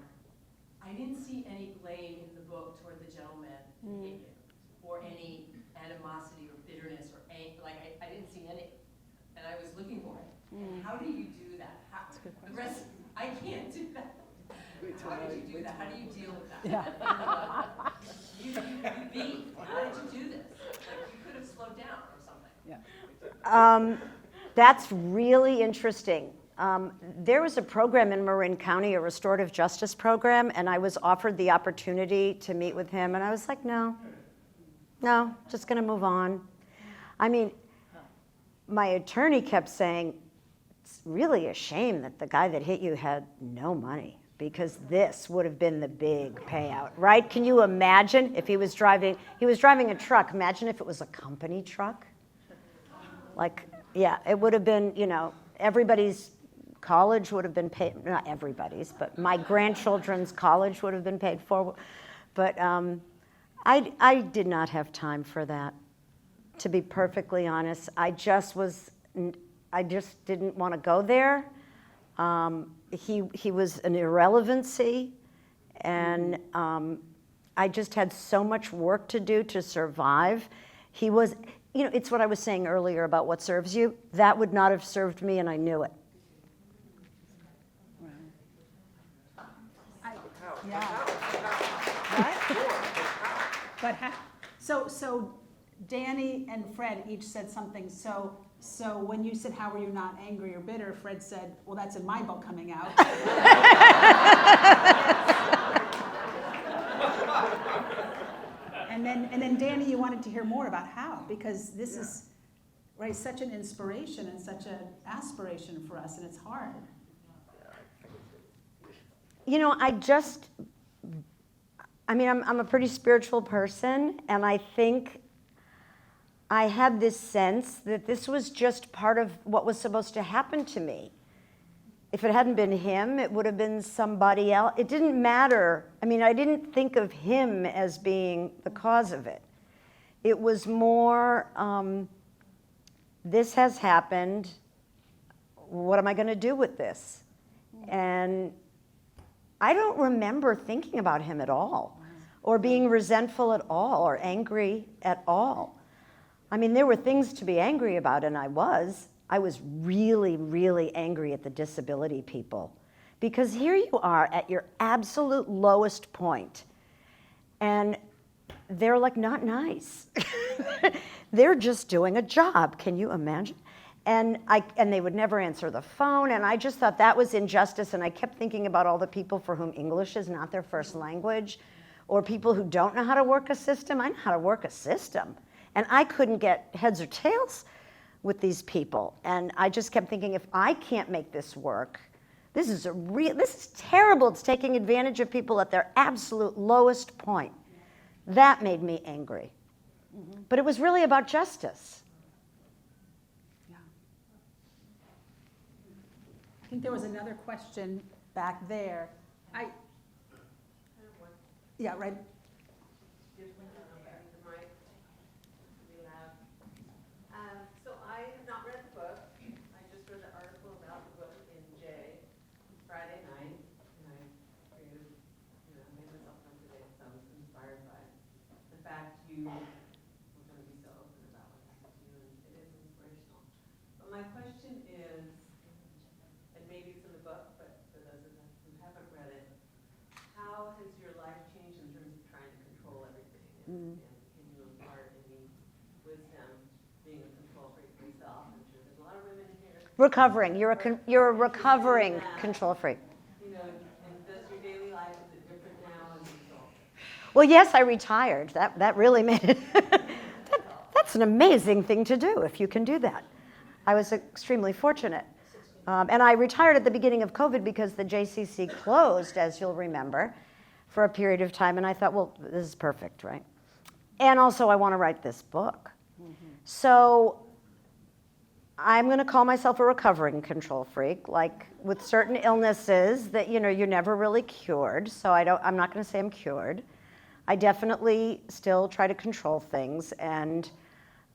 I didn't see any blame in the book toward the gentleman who hit you, or any animosity or bitterness or anger. Like I didn't see any, and I was looking for it. And how do you do that? The rest, I can't do that. How did you do that? How do you deal with that? Yeah. you beat. How did you do this? Like you could have slowed down or something. Yeah. That's really interesting. There was a program in Marin County, a restorative justice program, and I was offered the opportunity to meet with him, and I was like, no, just going to move on. I mean, my attorney kept saying, it's really a shame that the guy that hit you had no money, because this would have been the big payout, right? Can you imagine if he was driving a truck? Imagine if it was a company truck. Like, yeah, it would have been, you know, everybody's college would have been paid, not everybody's, but my grandchildren's college would have been paid for. But I did not have time for that, to be perfectly honest. I just didn't want to go there. He was an irrelevancy, and I just had so much work to do to survive. He was, you know, it's what I was saying earlier about what serves you. That would not have served me, and I knew it. But so Danny and Fred each said something. So when you said, how are you not angry or bitter, Fred said, well, that's in my book coming out. And then Danny, you wanted to hear more about how, because this is right, such an inspiration and such an aspiration for us, and it's hard. You know, I'm a pretty spiritual person, and I think I had this sense that this was just part of what was supposed to happen to me. If it hadn't been him, it would have been somebody else. It didn't matter. I mean, I didn't think of him as being the cause of it. It was more, this has happened. What am I going to do with this? And I don't remember thinking about him at all, or being resentful at all, or angry at all. I mean, there were things to be angry about, and I was really, really angry at the disability people. Because here you are at your absolute lowest point, and they're like not nice. They're just doing a job, can you imagine? And they would never answer the phone, and I just thought that was injustice, and I kept thinking about all the people for whom English is not their first language, or people who don't know how to work a system. I know how to work a system, and I couldn't get heads or tails with these people. And I just kept thinking, if I can't make this work, this is terrible. It's taking advantage of people at their absolute lowest point. That made me angry. Mm-hmm. But it was really about justice. I think there was another question back there. Yeah, right. So I have not read the book. I just read the article about the book in J. you were going to be so open about what happened to you, and it is inspirational. But my question is, and maybe it's in the book, but for those of us who haven't read it, how has your life changed in terms of trying to control everything? And can you impart any wisdom being a control freak yourself? I'm sure there's a lot of women here. Recovering. You're a recovering control freak. You know, and does your daily life, is it different now as a result? Well, yes, I retired. That really made it. That's an amazing thing to do if you can do that. I was extremely fortunate. And I retired at the beginning of COVID because the JCC closed, as you'll remember, for a period of time. And I thought, well, this is perfect, right? And also, I want to write this book. So I'm going to call myself a recovering control freak, like with certain illnesses that, you know, you're never really cured. So I'm not going to say I'm cured. I definitely still try to control things. And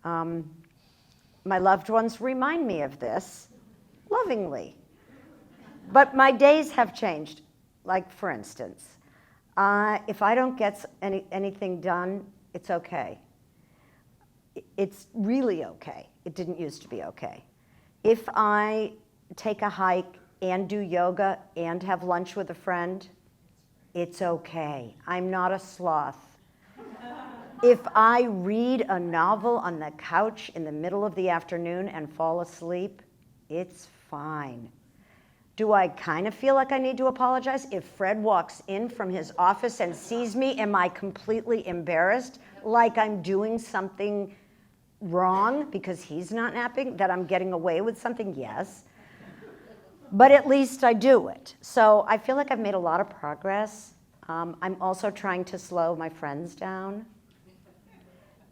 my loved ones remind me of this lovingly. But my days have changed. Like, for instance, if I don't get anything done, it's okay. It's really okay. It didn't used to be okay. If I take a hike and do yoga and have lunch with a friend, it's okay. I'm not a sloth. If I read a novel on the couch in the middle of the afternoon and fall asleep, it's fine. Do I kind of feel like I need to apologize? If Fred walks in from his office and sees me, am I completely embarrassed, like I'm doing something wrong because he's not napping, that I'm getting away with something? Yes. But at least I do it. So I feel like I've made a lot of progress. I'm also trying to slow my friends down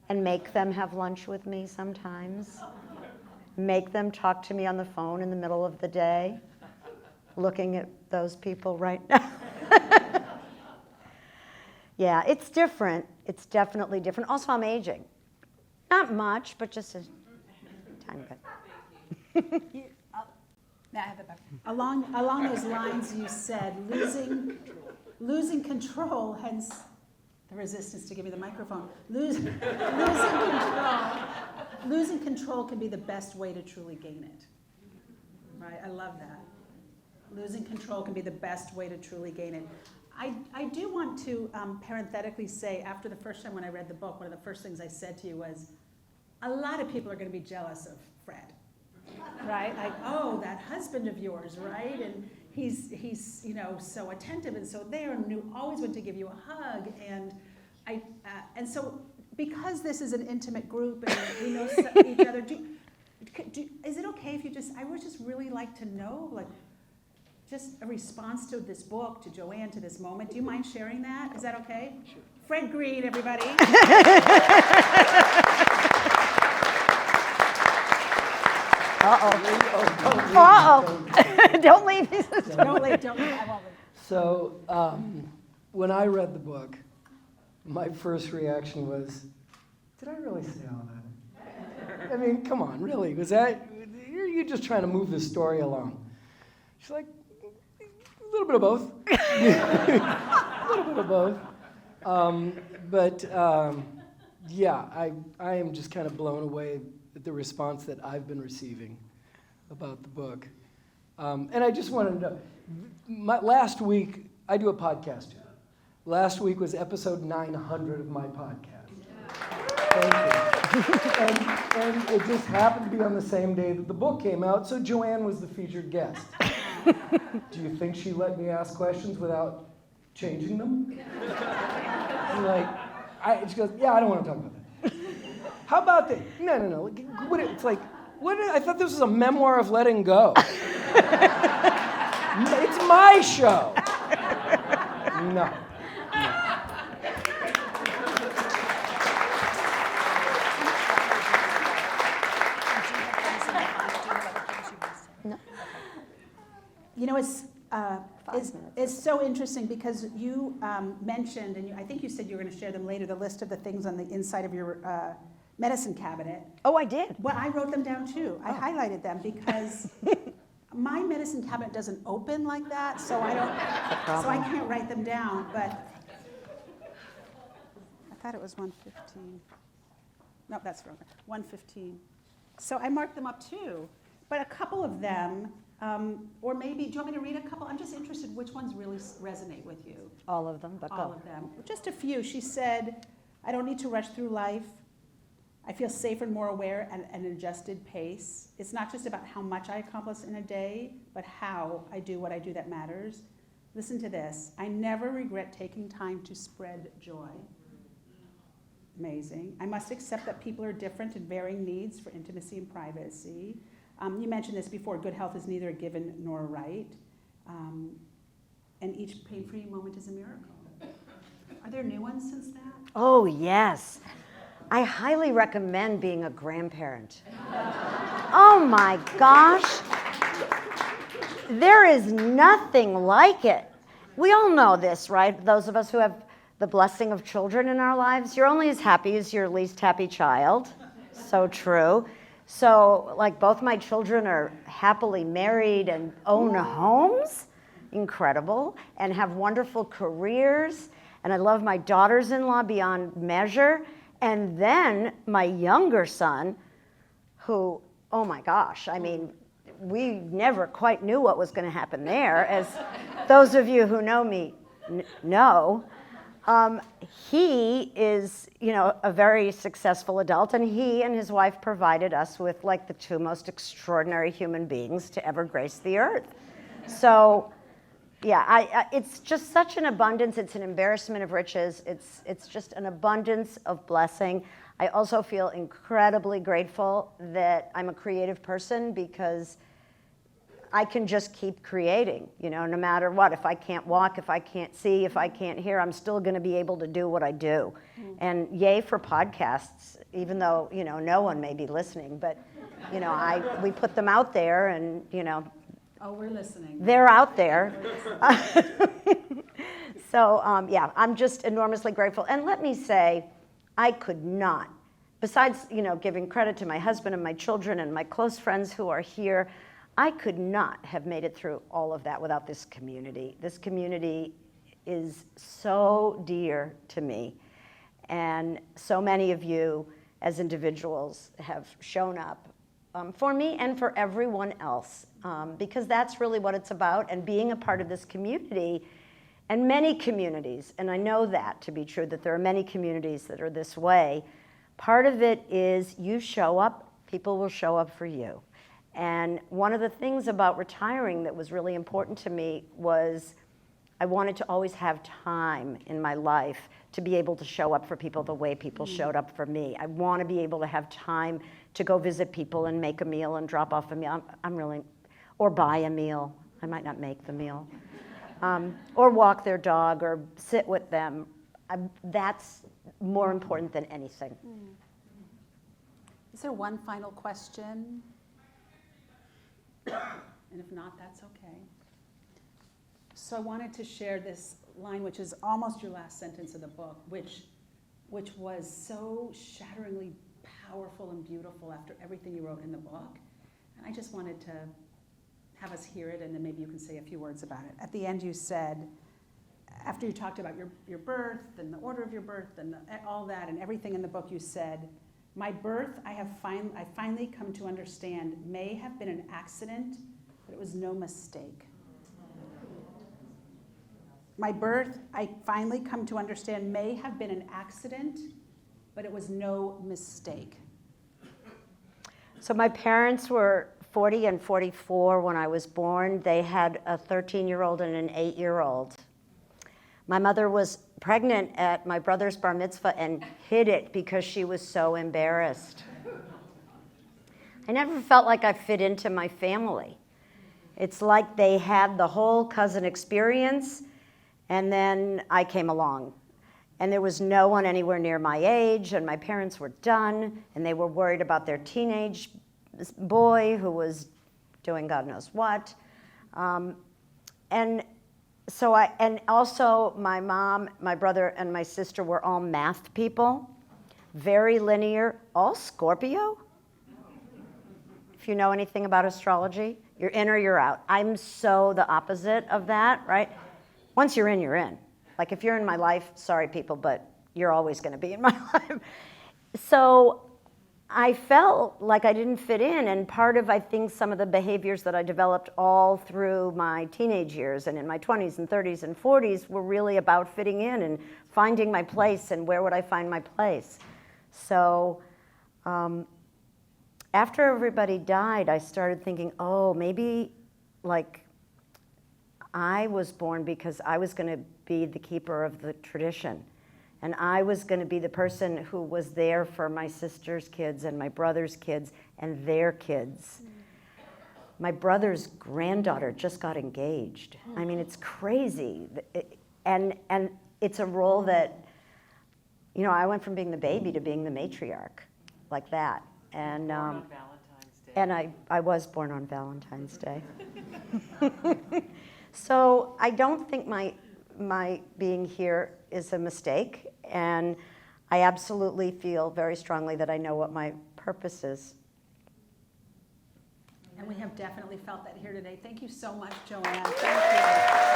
and make them have lunch with me sometimes. Make them talk to me on the phone in the middle of the day. Looking at those people right now. Yeah, it's different. It's definitely different. Also, I'm aging. Not much, but just a tiny bit. May I have it back? Along those lines, you said losing control, hence the resistance to give me the microphone. Losing control can be the best way to truly gain it. Right? I love that. Losing control can be the best way to truly gain it. I do want to parenthetically say, after the first time when I read the book, one of the first things I said to you was, a lot of people are going to be jealous of Fred, right? Like, oh, that husband of yours, right? And he's you know, so attentive and so there, and knew always went to give you a hug. And so because this is an intimate group and we know each other, is it okay if you I would just really like to know, like, just a response to this book, to Joanne, to this moment. Do you mind sharing that? Is that okay? Sure. Fred Greene, everybody. Uh-oh. Don't leave. Don't leave. I won't leave. So when I read the book, my first reaction was, did I really say all that? I mean, come on, really? Was that, you're just trying to move the story along. She's like, a little bit of both. A little bit of both. Yeah, I am just kind of blown away at the response that I've been receiving about the book. And I just wanted to know, last week, I do a podcast here. Last week was episode 900 of my podcast. Thank you. And it just happened to be on the same day that the book came out, so Joanne was the featured guest. Do you think she let me ask questions without changing them? She goes, yeah, I don't want to talk about that. How about that? No. It's like, I thought this was a memoir of letting go. It's my show. No. You know, it's so interesting because you mentioned, and I think you said you were going to share them later, the list of the things on the inside of your medicine cabinet. Oh, I did. Well, I wrote them down too. I highlighted them because my medicine cabinet doesn't open like that, so I can't write them down. But thought it was 115. No, that's wrong. 115. So I marked them up too. But a couple of them, or maybe, do you want me to read a couple? I'm just interested which ones really resonate with you. All of them, but go. All of them. Just a few. She said, I don't need to rush through life. I feel safer and more aware at an adjusted pace. It's not just about how much I accomplish in a day, but how I do what I do that matters. Listen to this. I never regret taking time to spread joy. Amazing. I must accept that people are different and varying needs for intimacy and privacy. You mentioned this before. Good health is neither a given nor a right. And each pain-free moment is a miracle. Are there new ones since that? Oh, yes. I highly recommend being a grandparent. Oh my gosh. There is nothing like it. We all know this, right? Those of us who have the blessing of children in our lives, you're only as happy as your least happy child. So true. So, like, both my children are happily married and own homes. Incredible. And have wonderful careers. And I love my daughters-in-law beyond measure. And then my younger son, who, oh my gosh, I mean, we never quite knew what was going to happen there, as those of you who know me know. He is, a very successful adult, and he and his wife provided us with like the two most extraordinary human beings to ever grace the earth. So, yeah, it's just such an abundance. It's an embarrassment of riches. It's just an abundance of blessing. I also feel incredibly grateful that I'm a creative person because I can just keep creating, no matter what. If I can't walk, if I can't see, if I can't hear, I'm still going to be able to do what I do. And yay for podcasts, even though, no one may be listening. But, we put them out there and, Oh, we're listening. they're out there. So, I'm just enormously grateful. And let me say, I could not, besides, giving credit to my husband and my children and my close friends who are here, I could not have made it through all of that without this community. This community is so dear to me. And so many of you as individuals have shown up for me and for everyone else, because that's really what it's about. And being a part of this community, and many communities, and I know that to be true, that there are many communities that are this way, part of it is you show up, people will show up for you. And one of the things about retiring that was really important to me was I wanted to always have time in my life to be able to show up for people the way people showed up for me. I want to be able to have time to go visit people and make a meal and drop off a meal. Or buy a meal. I might not make the meal. Or walk their dog or sit with them. That's more important than anything. Is there one final question? And if not, that's okay. So I wanted to share this line, which is almost your last sentence of the book, which was so shatteringly powerful and beautiful after everything you wrote in the book. And I just wanted to have us hear it, and then maybe you can say a few words about it. At the end, you said, after you talked about your birth and the order of your birth and all that and everything in the book, you said, my birth, I finally come to understand, may have been an accident, but it was no mistake. My birth, I finally come to understand, may have been an accident, but it was no mistake. So my parents were 40 and 44 when I was born. They had a 13-year-old and an 8-year-old. My mother was pregnant at my brother's bar mitzvah and hid it because she was so embarrassed. I never felt like I fit into my family. It's like they had the whole cousin experience, and then I came along. And there was no one anywhere near my age, and my parents were done, and they were worried about their teenage boy who was doing God knows what. And also my mom, my brother, and my sister were all math people, very linear, all Scorpio. If you know anything about astrology, you're in or you're out. I'm so the opposite of that, right? Once you're in, you're in. Like if you're in my life, sorry people, but you're always going to be in my life. So I felt like I didn't fit in, and part of, I think, some of the behaviors that I developed all through my teenage years and in my 20s and 30s and 40s were really about fitting in and finding my place, and where would I find my place. So after everybody died, I started thinking, oh, maybe like I was born because I was going to be the keeper of the tradition. And I was going to be the person who was there for my sister's kids and my brother's kids and their kids. My brother's granddaughter just got engaged. I mean, it's crazy. And it's a role that, you know, I went from being the baby to being the matriarch, like that. And Born on Valentine's Day. and I was born on Valentine's Day. So I don't think my being here is a mistake, and I absolutely feel very strongly that I know what my purpose is. And we have definitely felt that here today. Thank you so much, Joanne. Thank you.